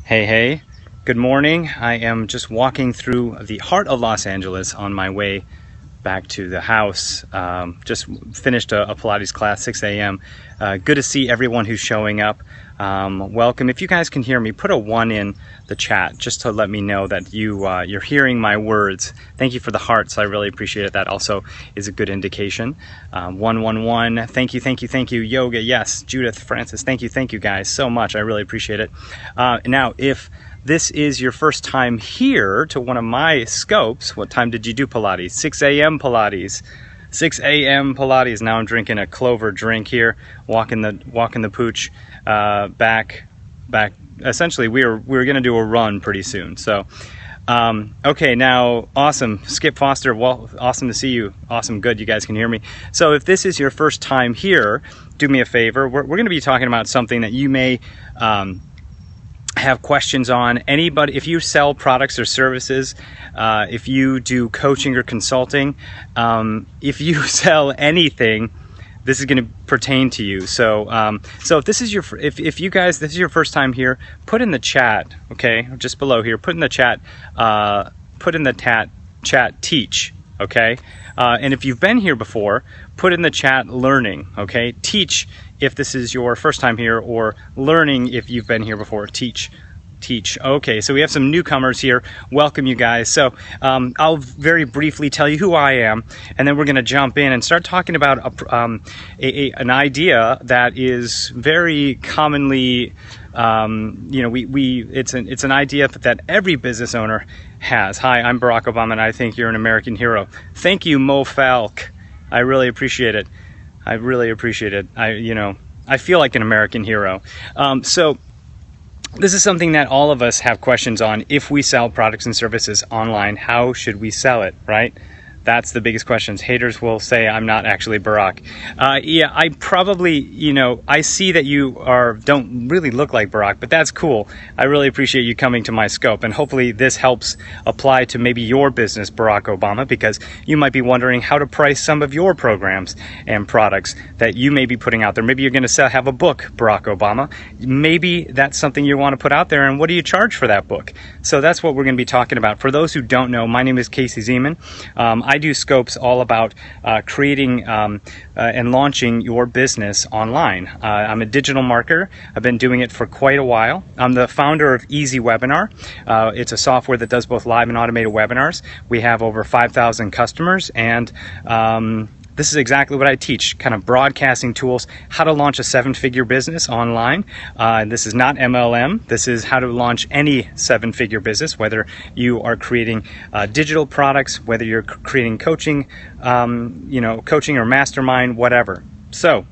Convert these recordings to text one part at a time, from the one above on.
Hey, good morning. I am just walking through the heart of Los Angeles on my way back to the house. Just finished a Pilates class, 6 a.m. Good to see everyone who's showing up. Welcome. If you guys can hear me, put a 1 in the chat just to let me know that you're hearing my words. Thank you for the hearts. I really appreciate it. That also is a good indication. 111. Thank you. Yoga, yes. Judith, Francis, thank you guys so much. I really appreciate it. Now, if this is your first time here to one of my scopes, what time did you do Pilates? 6 a.m. Pilates. 6 a.m. Pilates. Now I'm drinking a Clover drink here, walking the pooch back. Essentially, we were going to do a run pretty soon. So, okay, now, awesome. Skip Foster, well, awesome to see you. Awesome, good, you guys can hear me. So if this is your first time here, do me a favor. We're going to be talking about something that you may have questions on. Anybody, if you sell products or services, if you do coaching or consulting, if you sell anything, this is going to pertain to you. So, so if this is if you guys, this is your first time here, put in the chat, okay, just below here, put in the chat, chat teach, okay, and if you've been here before, put in the chat learning, okay, teach if this is your first time here, or learning if you've been here before, teach. Okay, so we have some newcomers here. Welcome, you guys. So I'll very briefly tell you who I am, and then we're going to jump in and start talking about an idea that is very commonly, it's an idea that every business owner has. Hi, I'm Barack Obama, and I think you're an American hero. Thank you, Mo Falk. I really appreciate it. I feel like an American hero. So this is something that all of us have questions on. If we sell products and services online, how should we sell it, right? That's the biggest questions. Haters will say I'm not actually Barack. Yeah, I probably, I see that you don't really look like Barack, but that's cool. I really appreciate you coming to my scope, and hopefully this helps apply to maybe your business, Barack Obama, because you might be wondering how to price some of your programs and products that you may be putting out there. Maybe you're going to have a book, Barack Obama. Maybe that's something you want to put out there, and what do you charge for that book? So that's what we're going to be talking about. For those who don't know, my name is Casey Zeman. I do scopes all about creating and launching your business online. I'm a digital marketer. I've been doing it for quite a while. I'm the founder of Easy Webinar. It's a software that does both live and automated webinars. We have over 5,000 customers, and this is exactly what I teach, kind of broadcasting tools, how to launch a 7-figure business online. This is not MLM. This is how to launch any 7-figure business, whether you are creating digital products, whether you're creating coaching, coaching or mastermind, whatever. So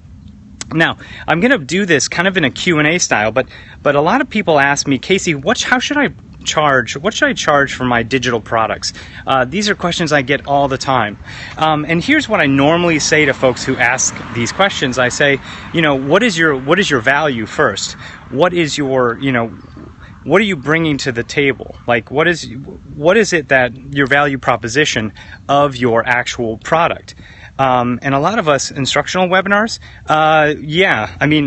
now I'm going to do this kind of in a Q&A style, but a lot of people ask me, Casey, how should I charge? What should I charge for my digital products? These are questions I get all the time. And here's what I normally say to folks who ask these questions. I say, what is your value first? What is your, what are you bringing to the table? Like, what is it that your value proposition of your actual product? And a lot of us instructional webinars,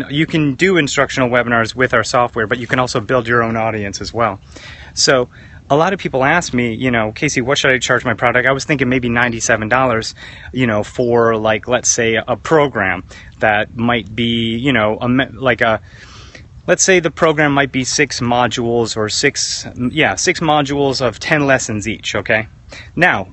you can do instructional webinars with our software, but you can also build your own audience as well. So a lot of people ask me, Casey, what should I charge my product? I was thinking maybe $97, for, like, let's say a program that might be, let's say the program might be 6 modules or 6 modules of 10 lessons each, okay? Now,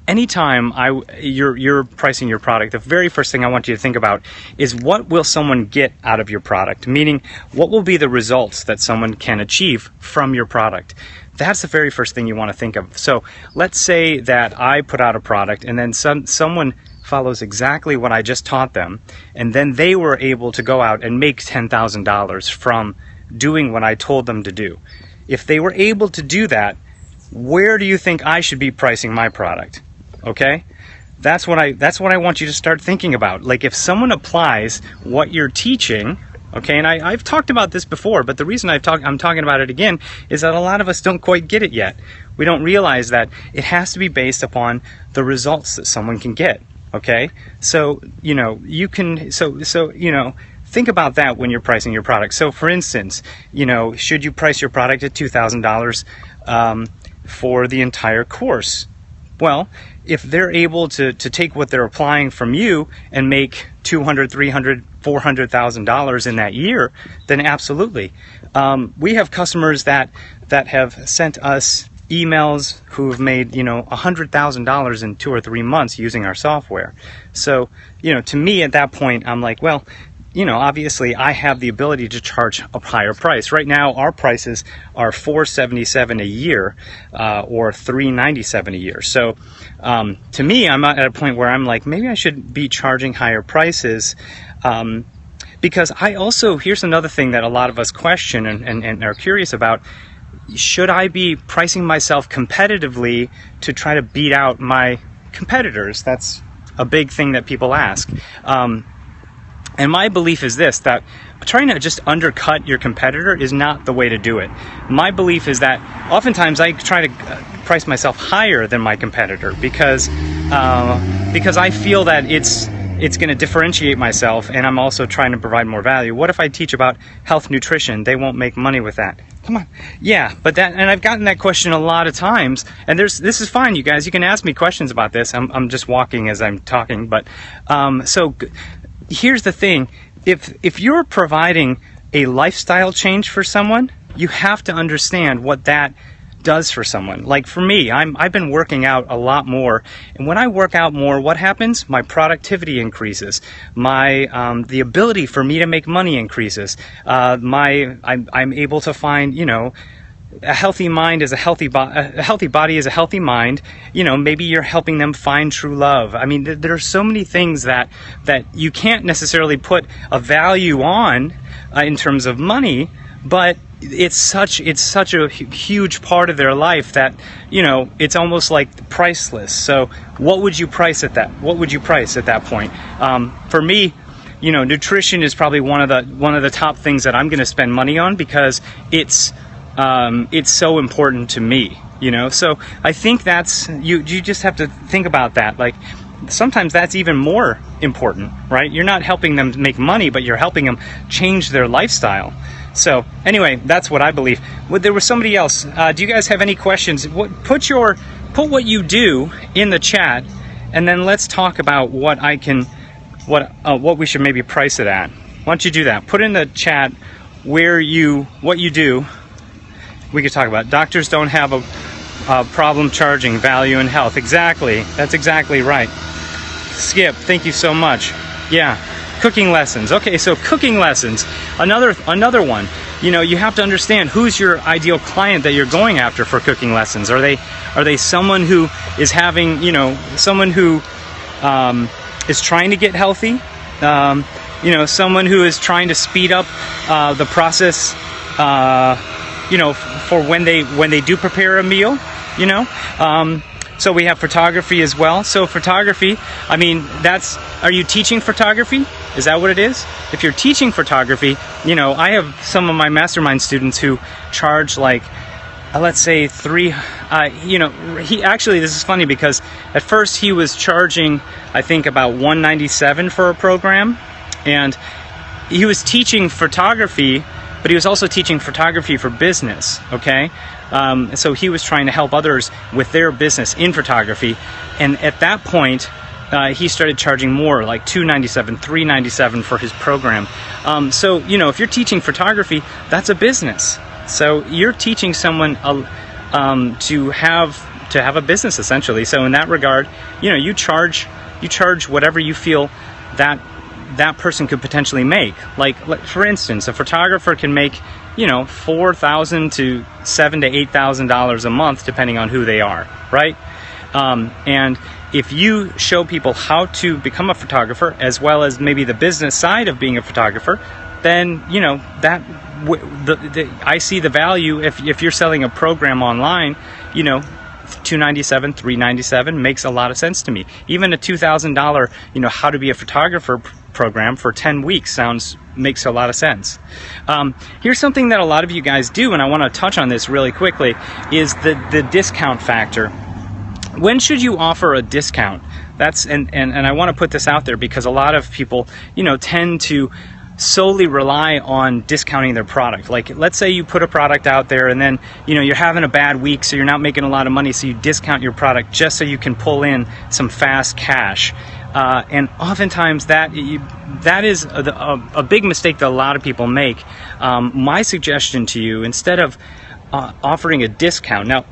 anytime you're pricing your product, the very first thing I want you to think about is, what will someone get out of your product? Meaning, what will be the results that someone can achieve from your product? That's the very first thing you want to think of. So let's say that I put out a product, and then someone follows exactly what I just taught them, and then they were able to go out and make $10,000 from doing what I told them to do. If they were able to do that, where do you think I should be pricing my product? Okay, that's what I want you to start thinking about. Like, if someone applies what you're teaching, okay, and I've talked about this before, but the reason I'm talking about it again is that a lot of us don't quite get it yet. We don't realize that it has to be based upon the results that someone can get. Okay, so think about that when you're pricing your product. So for instance, should you price your product at $2,000 for the entire course? Well, if they're able to take what they're applying from you and make $200,000, $300,000, $400,000 in that year, then absolutely. We have customers that have sent us emails who have made $100,000 in 2 or 3 months using our software. So to me at that point, I'm like, well, obviously I have the ability to charge a higher price. Right now, our prices are $477 a year or $397 a year. So to me, I'm at a point where I'm like, maybe I should be charging higher prices. Because here's another thing that a lot of us question and are curious about. Should I be pricing myself competitively to try to beat out my competitors? That's a big thing that people ask. And my belief is this, that trying to just undercut your competitor is not the way to do it. My belief is that oftentimes I try to price myself higher than my competitor because I feel that it's going to differentiate myself, and I'm also trying to provide more value. What if I teach about health nutrition? They won't make money with that. Come on. Yeah, and I've gotten that question a lot of times, and this is fine, you guys. You can ask me questions about this. I'm just walking as I'm talking, but so here's the thing. If you're providing a lifestyle change for someone, you have to understand what that does for someone. Like for me, I've been working out a lot more, and when I work out more, what happens? My productivity increases. The ability for me to make money increases. I'm able to find, a healthy mind is a healthy body is a healthy mind. Maybe you're helping them find true love. I mean, there are so many things that you can't necessarily put a value on in terms of money, but it's such a huge part of their life that it's almost like priceless. So what would you price at that? What would you price at that point? For me, nutrition is probably one of the top things that I'm going to spend money on because it's so important to me. So I think that's you just have to think about that. Like sometimes that's even more important, right? You're not helping them make money, but you're helping them change their lifestyle. So anyway, that's what I believe. There was somebody else. Do you guys have any questions? Put what you do in the chat, and then let's talk about what we should maybe price it at. Why don't you do that? Put in the chat what you do. We could talk about. Doctors don't have a problem charging value in health. Exactly. That's exactly right. Skip, thank you so much. Yeah. Cooking lessons. Okay, so cooking lessons. Another one. You have to understand who's your ideal client that you're going after for cooking lessons. Are they someone who is having, someone who is trying to get healthy? Someone who is trying to speed up the process, for when they do prepare a meal, So we have photography as well. So photography, are you teaching photography? Is that what it is? If you're teaching photography, I have some of my mastermind students who charge let's say this is funny because at first he was charging, I think about $197 for a program, and he was teaching photography, but he was also teaching photography for business, okay? So he was trying to help others with their business in photography, and at that point, he started charging more, like $297, $397 for his program. So if you're teaching photography, that's a business. So you're teaching someone to have a business essentially. So in that regard, you charge whatever you feel that person could potentially make. Like for instance, a photographer can make $4,000 to $7,000 to $8,000 a month, depending on who they are, right? And if you show people how to become a photographer, as well as maybe the business side of being a photographer, then I see the value. If you're selling a program online, $297, $397 makes a lot of sense to me. Even a $2,000, how to be a photographer program for 10 weeks makes a lot of sense. Here's something that a lot of you guys do, and I want to touch on this really quickly, is the discount factor. When should you offer a discount? And I want to put this out there because a lot of people, tend to solely rely on discounting their product. Like, let's say you put a product out there and then, you're having a bad week, so you're not making a lot of money, so you discount your product just so you can pull in some fast cash. And oftentimes that is a big mistake that a lot of people make. My suggestion to you, instead of offering a discount, now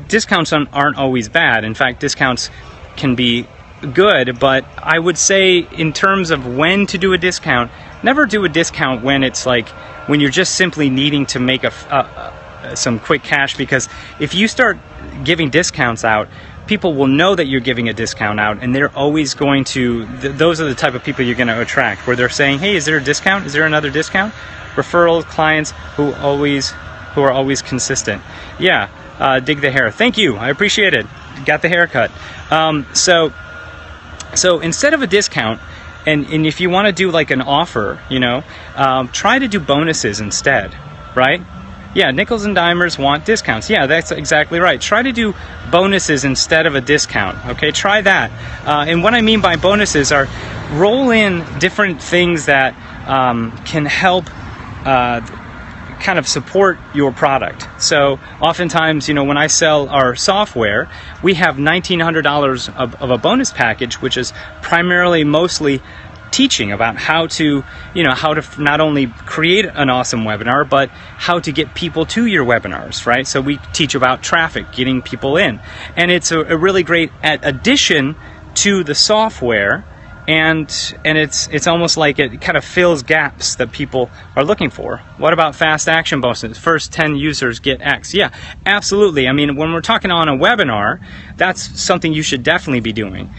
discounts aren't always bad. In fact, discounts can be good, but I would say in terms of when to do a discount, never do a discount when it's like when you're just simply needing to make some quick cash, because if you start giving discounts out, people will know that you're giving a discount out, and they're always going to, those are the type of people you're going to attract, where they're saying, hey, is there a discount? Is there another discount? Referral clients who are always consistent. Yeah, dig the hair. Thank you. I appreciate it. Got the haircut. So instead of a discount, and if you want to do like an offer, try to do bonuses instead, right? Yeah, nickels and dimers want discounts. Yeah, that's exactly right. Try to do bonuses instead of a discount. Okay, try that. And what I mean by bonuses are roll in different things that can help kind of support your product. So oftentimes, when I sell our software, we have $1,900 of a bonus package, which is mostly teaching about how to not only create an awesome webinar, but how to get people to your webinars, right? So we teach about traffic, getting people in. And it's a really great addition to the software, and it's almost like it kind of fills gaps that people are looking for. What about fast action bonuses? First 10 users get X. Yeah, absolutely. I mean, when we're talking on a webinar, that's something you should definitely be doing.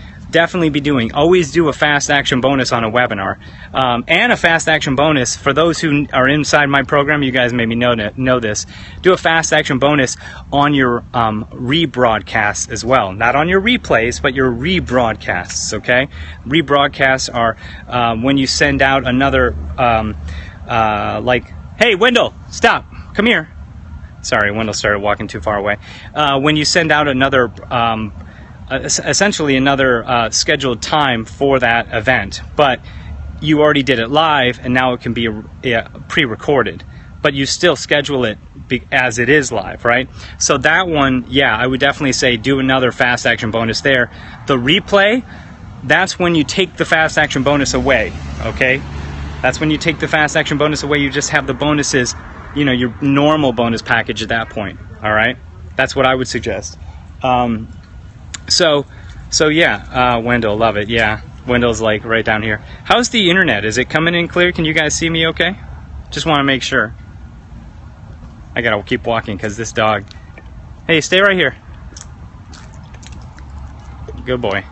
Always do a fast action bonus on a webinar, and a fast action bonus for those who are inside my program. You guys maybe know this. Do a fast action bonus on your rebroadcasts as well, not on your replays, but your rebroadcasts. Okay, rebroadcasts are when you send out another like, hey Wendell, stop, come here. Sorry, Wendell started walking too far away. When you send out another essentially another scheduled time for that event, but you already did it live, and now it can be pre-recorded, but you still schedule it as it is live, right? So that one, yeah, I would definitely say do another fast action bonus there. The replay, that's when you take the fast action bonus away, okay? That's when you take the fast action bonus away. You just have the bonuses, your normal bonus package at that point, all right? That's what I would suggest. So yeah, Wendell, love it. Yeah, Wendell's like right down here. How's the internet? Is it coming in clear? Can you guys see me okay? Just want to make sure. I gotta keep walking because this dog. Hey, stay right here. Good boy.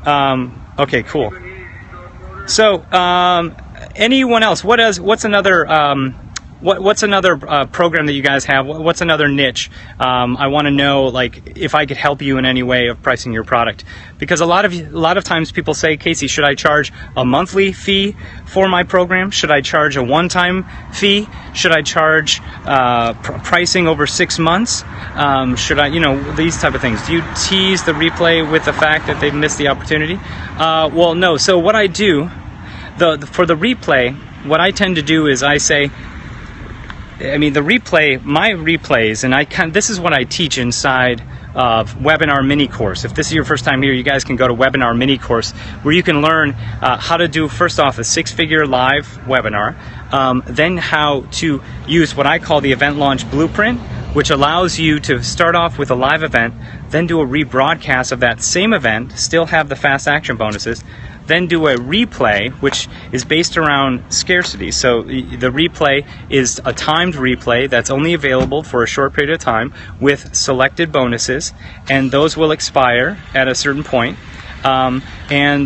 Okay, cool. So, anyone else? What's another What's another program that you guys have? What's another niche? I want to know, like, if I could help you in any way of pricing your product, because a lot of times people say, Casey, should I charge a monthly fee for my program? Should I charge a one-time fee? Should I charge pricing over 6 months? Should I, these type of things. Do you tease the replay with the fact that they've missed the opportunity? Well, no. So what I do, for the replay, what I tend to do is I say, my replays, and this is what I teach inside of Webinar Mini Course. If this is your first time here, you guys can go to Webinar Mini Course, where you can learn how to do, first off, a 6-figure live webinar, then how to use what I call the event launch blueprint, which allows you to start off with a live event, then do a rebroadcast of that same event, still have the fast action bonuses, then do a replay, which is based around scarcity. So the replay is a timed replay that's only available for a short period of time with selected bonuses, and those will expire at a certain point. And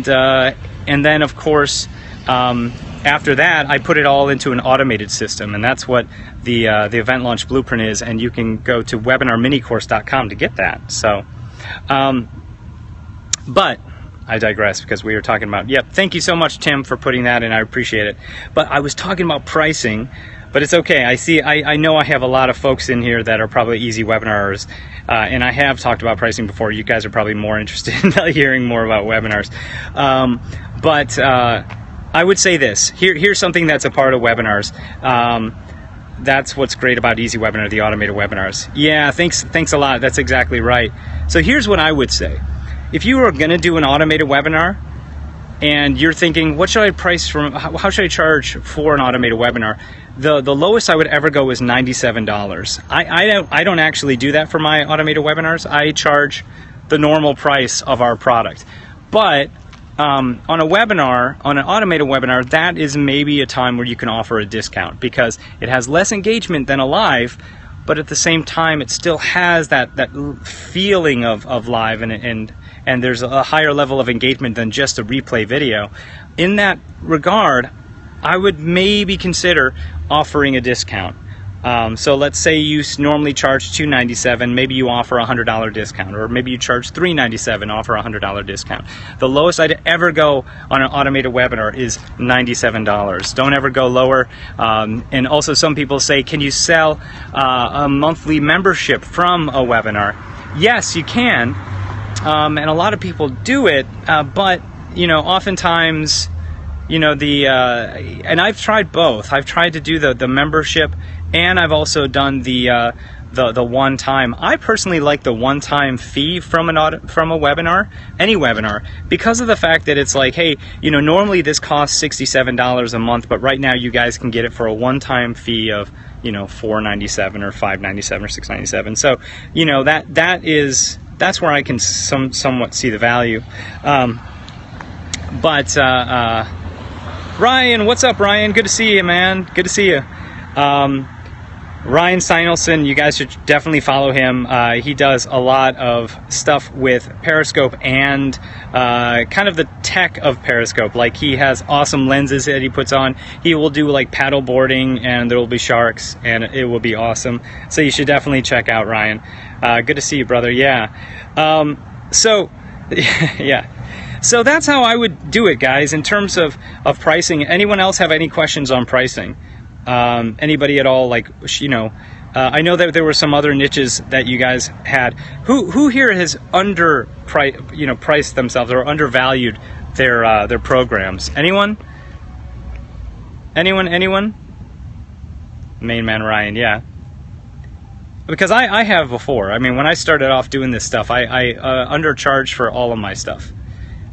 then, of course, after that, I put it all into an automated system, and that's what the event launch blueprint is. And you can go to webinarminicourse.com to get that. So, but I digress, because we were talking about, thank you so much, Tim, for putting that in. I appreciate it. But I was talking about pricing, but it's okay. I know I have a lot of folks in here that are probably easy webinars, and I have talked about pricing before. You guys are probably more interested in hearing more about webinars. I would say this. Here's something that's a part of webinars. That's what's great about Easy Webinar, the automated webinars. Yeah, thanks a lot. That's exactly right. So here's what I would say. If you are going to do an automated webinar and you're thinking, what should I price from? How should I charge for an automated webinar? The lowest I would ever go is $97. I don't actually do that for my automated webinars. I charge the normal price of our product. But on a webinar, on an automated webinar, that is maybe a time where you can offer a discount because it has less engagement than a live, but at the same time it still has that feeling of live, and there's a higher level of engagement than just a replay video. In that regard, I would maybe consider offering a discount. So let's say you normally charge $297, maybe you offer a $100 discount, or maybe you charge $397, offer a $100 discount. The lowest I'd ever go on an automated webinar is $97. Don't ever go lower. And also some people say, can you sell a monthly membership from a webinar? Yes, you can. And a lot of people do it, but oftentimes, and I've tried both. I've tried to do the membership, and I've also done the one-time. I personally like the one-time fee from a webinar, any webinar, because of the fact that it's like, hey, normally this costs $67 a month, but right now you guys can get it for a one-time fee of $497 or $597 or $697. So that's where I can somewhat see the value. But Ryan, what's up, Ryan? Good to see you, man. Good to see you. Ryan Steinelson, you guys should definitely follow him. He does a lot of stuff with Periscope and kind of the tech of Periscope. Like, he has awesome lenses that he puts on. He will do like paddle boarding, and there will be sharks, and it will be awesome. So you should definitely check out Ryan. Good to see you, brother. Yeah. Yeah. So that's how I would do it, guys, in terms of pricing. Anyone else have any questions on pricing? Anybody at all? I know that there were some other niches that you guys had. Who here has priced themselves or undervalued their programs? Anyone? Anyone? Main man Ryan, yeah. Because I have before. I mean, when I started off doing this stuff, I undercharged for all of my stuff.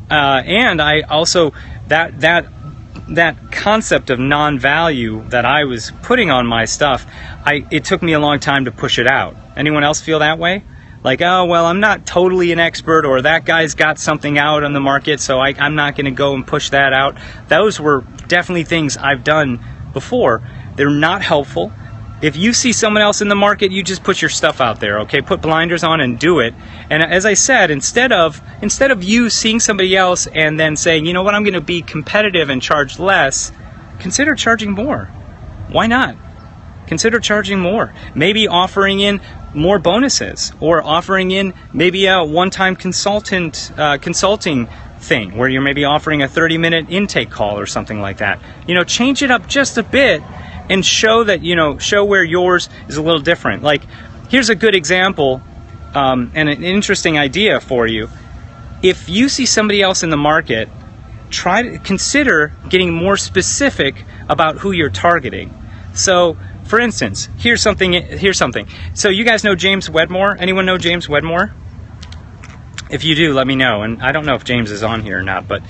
And I also, that concept of non-value that I was putting on my stuff, it took me a long time to push it out. Anyone else feel that way? Like, oh, well, I'm not totally an expert, or that guy's got something out on the market, so I'm not going to go and push that out. Those were definitely things I've done before. They're not helpful. If you see someone else in the market, you just put your stuff out there, okay? Put blinders on and do it. And as I said, instead of you seeing somebody else and then saying, you know what, I'm going to be competitive and charge less, consider charging more. Why not? Consider charging more. Maybe offering in more bonuses, or offering in maybe a one-time consulting thing where you're maybe offering a 30-minute intake call or something like that. Change it up just a bit and show where yours is a little different. Like, here's a good example and an interesting idea for you. If you see somebody else in the market, try to consider getting more specific about who you're targeting. So, for instance, here's something. So you guys know James Wedmore? Anyone know James Wedmore? If you do, let me know. And I don't know if James is on here or not, but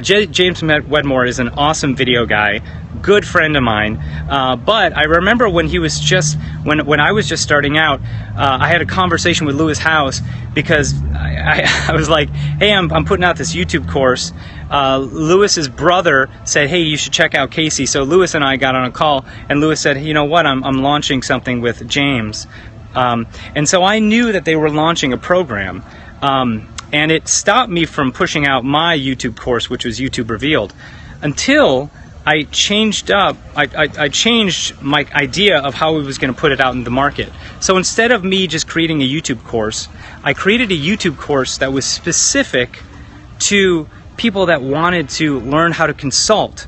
James Wedmore is an awesome video guy, good friend of mine. But I remember when he was when I was just starting out, I had a conversation with Lewis House, because I was like, hey, I'm putting out this YouTube course. Lewis's brother said, hey, you should check out Casey. So Lewis and I got on a call, and Lewis said, hey, you know what, I'm launching something with James. And so I knew that they were launching a program. And it stopped me from pushing out my YouTube course, which was YouTube Revealed, until I changed I changed my idea of how I was going to put it out in the market. So instead of me just creating a YouTube course, I created a YouTube course that was specific to people that wanted to learn how to consult.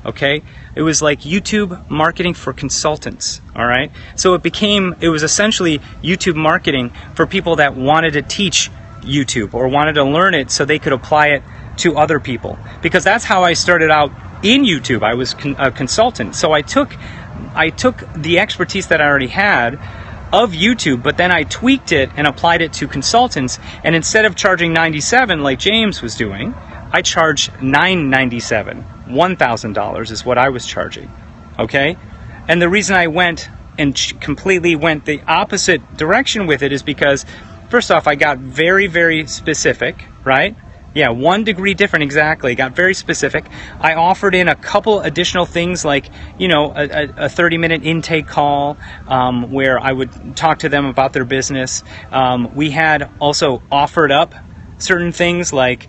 Okay? It was like YouTube marketing for consultants. All right? So it was essentially YouTube marketing for people that wanted to teach YouTube or wanted to learn it so they could apply it to other people. Because that's how I started out in YouTube. I was a consultant. So I took the expertise that I already had of YouTube, but then I tweaked it and applied it to consultants. And instead of charging $97 like James was doing, I charged $997. $1,000 is what I was charging. Okay? And the reason I went and completely went the opposite direction with it is because, first off, I got very, very specific, right? Yeah, 1 degree different, exactly. Got very specific. I offered in a couple additional things like, you know, a 30-minute intake call where I would talk to them about their business. We had also offered up certain things like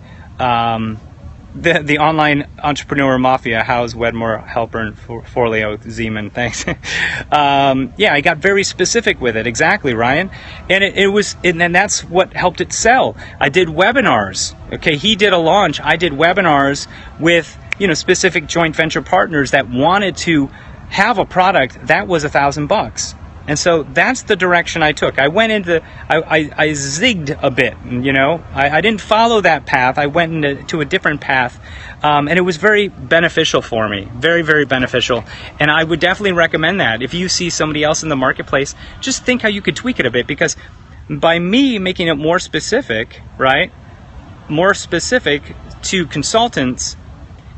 the online entrepreneur mafia, House, Wedmore, Halpern, Forleo, Zeman, thanks. Yeah, I got very specific with it, exactly, Ryan. And and that's what helped it sell. I did webinars. Okay, he did a launch. I did webinars with, you know, specific joint venture partners that wanted to have a product that was $1,000. And so that's the direction I took. I went into, I zigged a bit, you know. I didn't follow that path. I went into a different path. And it was very beneficial for me. Very, very beneficial. And I would definitely recommend that. If you see somebody else in the marketplace, just think how you could tweak it a bit. Because by me making it more specific, right? More specific to consultants,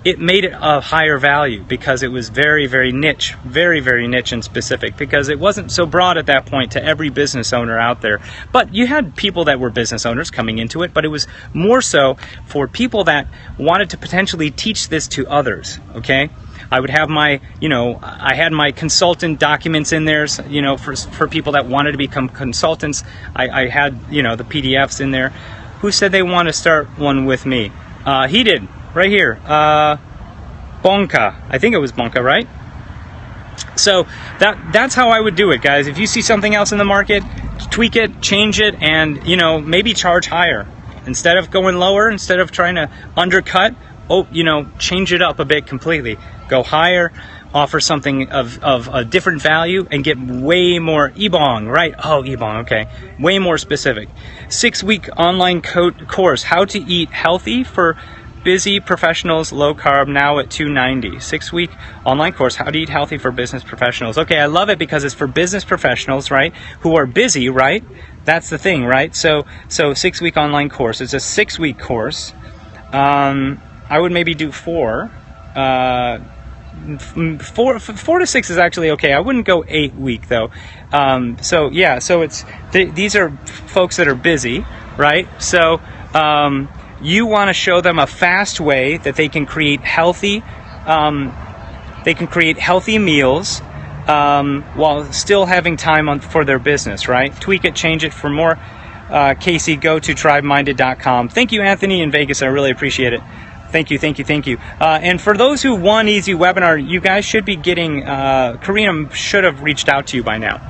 it made it a higher value because it was very, very niche and specific, because it wasn't so broad at that point to every business owner out there. But you had people that were business owners coming into it, but it was more so for people that wanted to potentially teach this to others, okay? I would have my, you know, I had my consultant documents in there, you know, for people that wanted to become consultants. I had, you know, the PDFs in there. Who said they want to start one with me? He did. Right here, Bonka. I think it was Bonka, right? So that's how I would do it, guys. If you see something else in the market, tweak it, change it, and, you know, maybe charge higher. Instead of going lower, instead of trying to undercut, you know, change it up a bit completely. Go higher, offer something of a different value, and get way more Ebong, right? Oh, Ebong, okay. Way more specific. 6-week online course, how to eat healthy for busy professionals, low carb, now at $290. 6-week online course, how to eat healthy for business professionals. Okay, I love it because it's for business professionals, right, who are busy, right? That's the thing, right? So 6-week online course. It's a 6-week course. I would maybe do 4. 4 to 6 is actually okay. I wouldn't go 8-week though. So yeah, so it's these are folks that are busy, right? So you want to show them a fast way that they can create healthy meals while still having time for their business, right? Tweak it, change it. For more, Casey, go to tribeminded.com. Thank you, Anthony in Vegas. I really appreciate it. Thank you. And for those who won Easy Webinar, you guys should be getting, Karina should have reached out to you by now.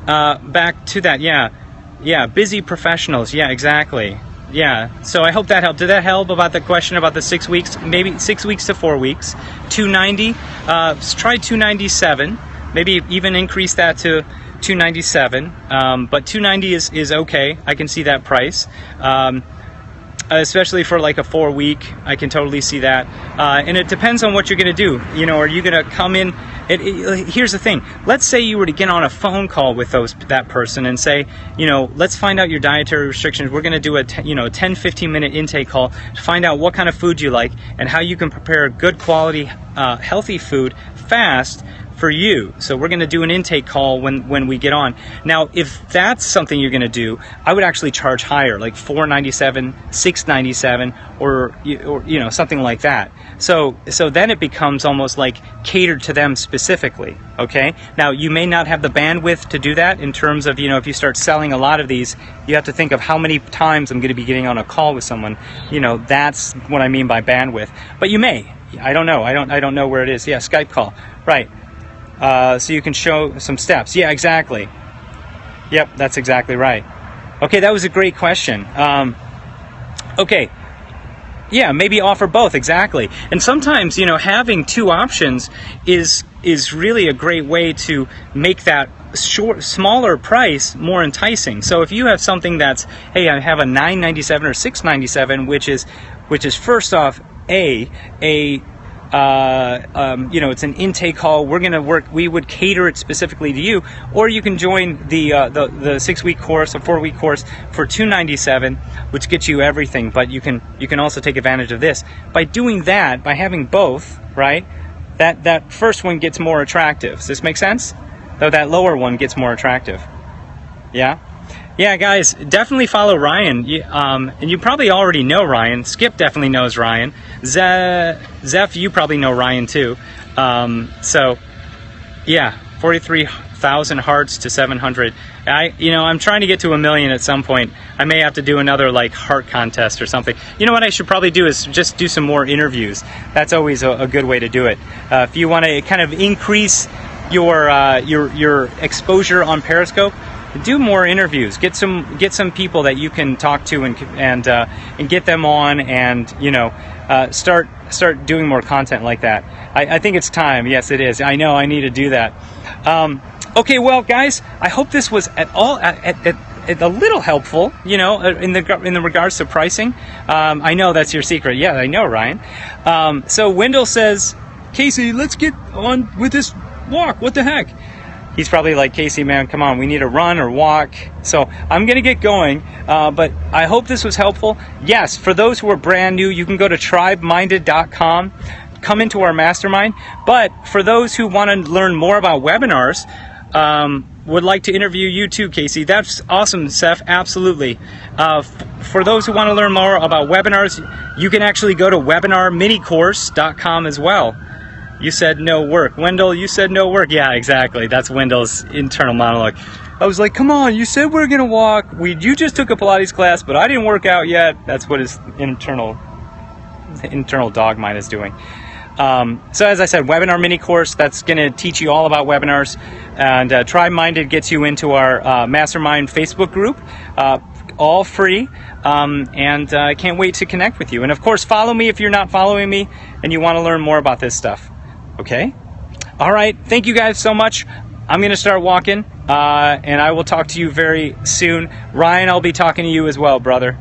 Back to that, yeah, busy professionals, yeah, exactly. Yeah, so I hope that helped. Did that help about the question about the 6 weeks? Maybe 6 weeks to 4 weeks. $290, try $297. Maybe even increase that to $297. But $290 is okay. I can see that price. Especially for like a 4-week, I can totally see that. And it depends on what you're going to do. You know, are you going to come in? Here's the thing. Let's say you were to get on a phone call with that person and say, you know, let's find out your dietary restrictions. We're going to do a 10-15 minute intake call to find out what kind of food you like and how you can prepare good quality, healthy food fast for you. So we're going to do an intake call when we get on. Now, if that's something you're going to do, I would actually charge higher, like $497, $697, or you know, something like that. So then it becomes almost like catered to them specifically. Okay. Now, you may not have the bandwidth to do that in terms of, you know, if you start selling a lot of these, you have to think of how many times I'm going to be getting on a call with someone. You know, that's what I mean by bandwidth. But you may. I don't know. I don't know where it is. Yeah, Skype call. Right. So you can show some steps. Yeah, exactly. Yep, that's exactly right. Okay, that was a great question. Okay. Yeah, maybe offer both, exactly. And sometimes, you know, having 2 options is really a great way to make that smaller price more enticing. So if you have something that's, hey, I have a $997 or $697, which is first off it's an intake call. We're going to work. We would cater it specifically to you, or you can join the 6-week course, a 4-week course for $297, which gets you everything. But you can also take advantage of this by doing that. By having both, right? That first one gets more attractive. Does this make sense? Though that lower one gets more attractive. Yeah. Yeah, guys, definitely follow Ryan. And you probably already know Ryan. Skip definitely knows Ryan. Zeph, you probably know Ryan too. So, yeah, 43,000 hearts to 700. I'm trying to get to 1 million at some point. I may have to do another heart contest or something. You know what I should probably do is just do some more interviews. That's always a good way to do it. If you want to kind of increase your exposure on Periscope, do more interviews. Get some people that you can talk to and get them on, and start doing more content like that. I think it's time. Yes, it is. I know I need to do that. Okay, well, guys, I hope this was at a little helpful. In the regards to pricing. I know that's your secret. Yeah, I know, Ryan. So Wendell says, Casey, let's get on with this walk. What the heck? He's probably like, Casey, man, come on, we need to run or walk. So I'm going to get going, but I hope this was helpful. Yes, for those who are brand new, you can go to tribeminded.com, come into our mastermind. But for those who want to learn more about webinars, would like to interview you too, Casey. That's awesome, Seth, absolutely. For those who want to learn more about webinars, you can actually go to webinarminicourse.com as well. You said no work. Wendell, you said no work. Yeah, exactly. That's Wendell's internal monologue. I was like, come on, you said we're going to walk. You just took a Pilates class, but I didn't work out yet. That's what his internal dog mind is doing. So as I said, webinar mini course, that's going to teach you all about webinars. And Tribe Minded gets you into our Mastermind Facebook group, all free. And I can't wait to connect with you. And of course, follow me if you're not following me and you want to learn more about this stuff. Okay? All right. Thank you guys so much. I'm going to start walking, and I will talk to you very soon. Ryan, I'll be talking to you as well, brother.